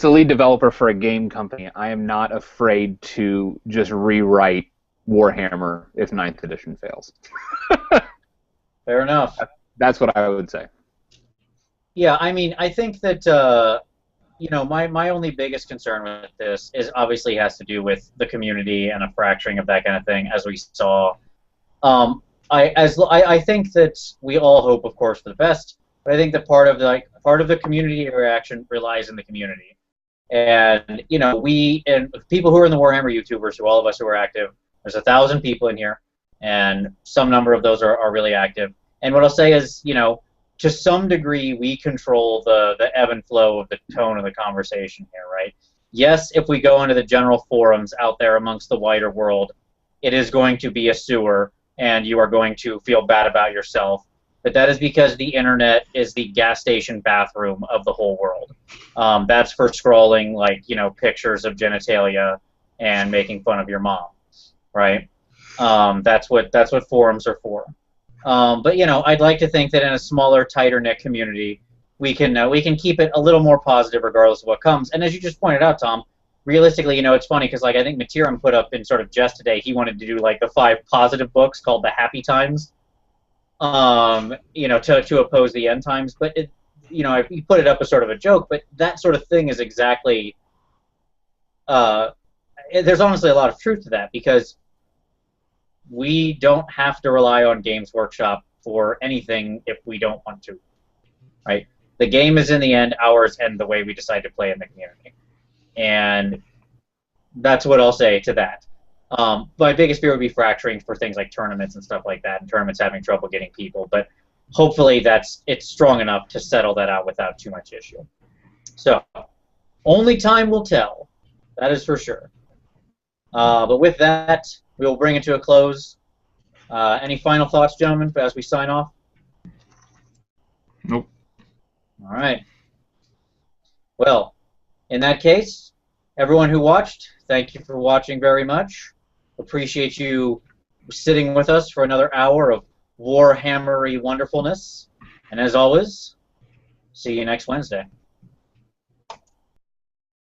the lead developer for a game company, I am not afraid to just rewrite Warhammer if 9th edition fails. Fair enough. That's what I would say. Yeah, I mean, I think that my only biggest concern with this is obviously has to do with the community and a fracturing of that kind of thing, as we saw. I think that we all hope, of course, for the best, but I think that part of the community reaction relies in the community, and we and people who are in the Warhammer YouTubers, who all of us who are active, there's 1,000 people in here, and some number of those are really active. And what I'll say is, to some degree, we control the ebb and flow of the tone of the conversation here, right? Yes, if we go into the general forums out there amongst the wider world, it is going to be a sewer, and you are going to feel bad about yourself. But that is because the internet is the gas station bathroom of the whole world. That's for scrolling, pictures of genitalia and making fun of your mom, right? That's what forums are for. But I'd like to think that in a smaller, tighter-knit community, we can keep it a little more positive regardless of what comes. And as you just pointed out, Tom, realistically, it's funny because I think Matiram put up in sort of jest today, he wanted to do the 5 positive books called the Happy Times, to oppose the End Times. But he put it up as sort of a joke. But that sort of thing is exactly there's honestly a lot of truth to that, because we don't have to rely on Games Workshop for anything if we don't want to, right? The game is in the end ours, and the way we decide to play in the community. And that's what I'll say to that. My biggest fear would be fracturing for things like tournaments and stuff like that, and tournaments having trouble getting people. But hopefully it's strong enough to settle that out without too much issue. So, only time will tell. That is for sure. But with that, we will bring it to a close. Any final thoughts, gentlemen, as we sign off? Nope. All right. Well, in that case, everyone who watched, thank you for watching very much. Appreciate you sitting with us for another hour of Warhammery wonderfulness. And as always, see you next Wednesday.